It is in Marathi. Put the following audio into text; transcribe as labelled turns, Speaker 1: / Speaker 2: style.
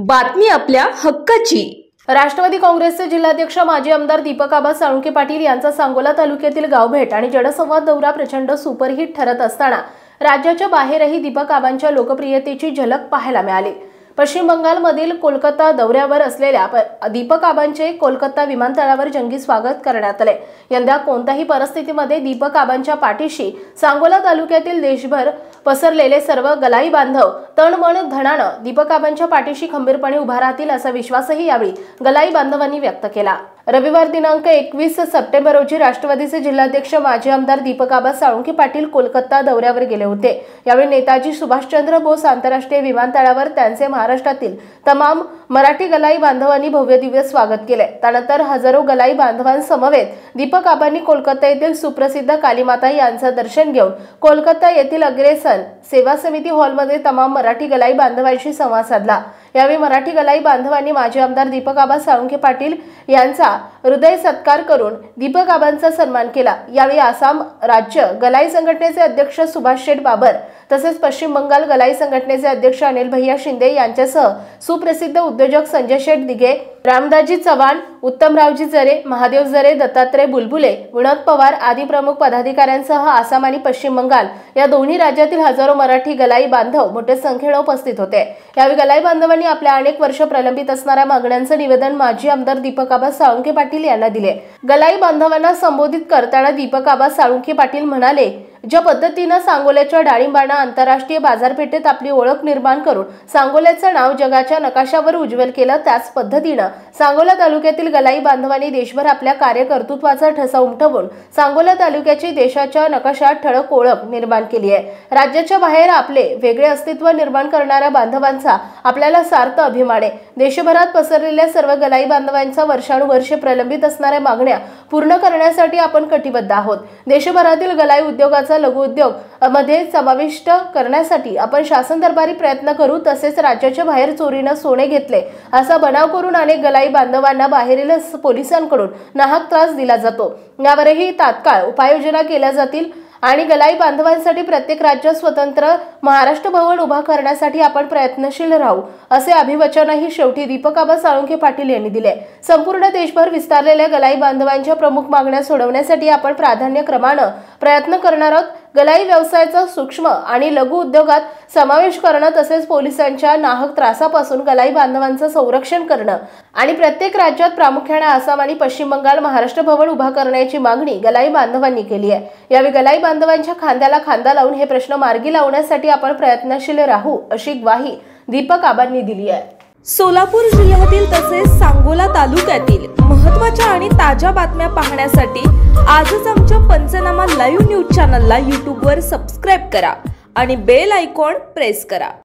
Speaker 1: बातमी आपल्या हक्काची। राष्ट्रवादी काँग्रेसचे जिल्हाध्यक्ष माजी आमदार दीपक आबा साळुंखे पाटील यांचा सांगोला तालुक्यातील गावभेट आणि जनसंवाद दौरा प्रचंड सुपरहिट ठरत असताना राज्याच्या बाहेरही दीपक आबांच्या लोकप्रियतेची झलक पाहायला मिळाली। पश्चिम बंगालमधील कोलकाता दौऱ्यावर असलेल्या दीपक आबांचे कोलकाता विमानतळावर जंगी स्वागत करण्यात आले। यंदा कोणत्याही परिस्थितीमध्ये दीपक आबांच्या पाठीशी सांगोला तालुक्यातील देशभर पसरलेले सर्व गलाई बांधव तनमन धनानं दीपक आबांच्या पाठीशी खंबीरपणे उभा राहतील असा विश्वासही यावेळी गलाई बांधवांनी व्यक्त केला। रविवार दिनांक 21 सप्टेंबर रोजी राष्ट्रवादीचे जिल्हाध्यक्ष माजी आमदार दीपक आबा साळुंखे पाटील कोलकाता दौऱ्यावर गेले होते। यावेळी नेताजी सुभाषचंद्र बोस आंतरराष्ट्रीय विमानतळावर त्यांचे महाराष्ट्रातील तमाम मराठी गलाई बांधवांनी भव्य दिव्य स्वागत केले। त्यानंतर हजारो गलाई बांधवांसमवेत दीपक आबांनी कोलकाता येथील सुप्रसिद्ध कालीमाता यांचे दर्शन घेऊन कोलकाता येथील अग्रेसन सेवा समिती हॉलमध्ये तमाम मराठी गलाई बांधवांशी संवाद साधला। यावेळी मराठी गलाई बांधवांनी माजी आमदार दीपक आबा साळुंखे पाटील यांचा हृदय सत्कार करून दीपक आबांचा सन्मान केला। यावेळी आसाम राज्य गलाई संघटनेचे अध्यक्ष सुभाष शेठ बाबर तसेच पश्चिम बंगाल गलाई संघटनेचे अध्यक्ष अनिल भैया शिंदे यांच्यासह सुप्रसिद्ध उद्योजक संजय शेठ दिघे, रामदासजी चव्हाण, उत्तमरावजी जरे, महादेव जरे, दत्तात्रय बुलबुले, विनोद पवार आदी प्रमुख पदाधिकाऱ्यांसह आसाम आणि पश्चिम बंगाल या दोन्ही राज्यातील हजारो मराठी गलाई बांधव मोठ्या संख्येने उपस्थित होते। यावेळी गलाई बांधवांनी आपल्या अनेक वर्ष प्रलंबित असणाऱ्या मागण्यांचे निवेदन माजी आमदार दीपक आबा साळुंखे पाटील यांना दिले। गलाई बांधवांना संबोधित करताना दीपक आबा साळुंखे पाटील म्हणाले, ज्या पद्धतीने सांगोल्याच्या डाळिंबांना आंतरराष्ट्रीय बाजारपेठेत आपली ओळख निर्माण करून सांगोल्याचे नाव जगाच्या नकाशावर उज्ज्वल केलं, त्याच पद्धतीने सांगोला तालुक्यातील गलाई बांधवांनी देशभर आपल्या कार्यकर्तृत्वाचा ठसा उमटवून सांगोला तालुक्याची देशाच्या नकाशात ठळक ओळख निर्माण केली आहे। राज्याच्या बाहेर आपले वेगळे अस्तित्व निर्माण करणाऱ्या बांधवांचा आपल्याला सार्थ अभिमान आहे। देशभरात पसरलेल्या सर्व गलाई बांधवांचा वर्षानुवर्षे प्रलंबित असणाऱ्या मागण्या पूर्ण करण्यासाठी आपण कटिबद्ध आहोत। देशभरातील गलाई उद्योगाचा लघु उद्योग मध्ये समाविष्ट करण्यासाठी आपण शासन दरबारी प्रयत्न करू। तसेच राज्याच्या बाहेर चोरीने सोने घेतले असा बनाव करून अनेक गलाई बांधवांना बाहेरील पोलिसांकडून नाहक त्रास दिला जातो। यावरही तात्काळ उपाययोजना केल्या जातील आणि गलाई बांधवांसाठी प्रत्येक राज्यात स्वतंत्र महाराष्ट्र भवन उभा करण्यासाठी आपण प्रयत्नशील राहू असे अभिवचनही शेवटी दीपक आबा साळुंखे पाटील यांनी दिले। संपूर्ण देशभर विस्तारलेल्या गलाई बांधवांच्या प्रमुख मागण्या सोडवण्यासाठी आपण प्राधान्यक्रमाने प्रयत्न करणार आहोत। गलाई व्यवसायाचा सूक्ष्म आणि लघु उद्योगात समावेश करणं तसेच पोलिसांच्या नाहक त्रासापासून गलाई बांधवांचं संरक्षण करणं आणि प्रत्येक राज्यात प्रामुख्याने आसाम आणि पश्चिम बंगाल महाराष्ट्र भवन उभा करण्याची मागणी गलाई बांधवांनी केली आहे। यावेळी गलाई बांधवांच्या खांद्याला खांदा लावून हे प्रश्न मार्गी लावण्यासाठी आपण प्रयत्नशील राहू अशी ग्वाही दीपक आबांनी दिली आहे।
Speaker 2: सोलापूर जिल्ह्यातील तसेच सांगोला तालुक्यातील महत्त्वाच्या आणि ताज्या बातम्या पाहण्यासाठी आजच आमच्या पंचनामा लाईव्ह न्यूज चॅनलला YouTube वर सबस्क्राइब करा आणि बेल आयकॉन प्रेस करा।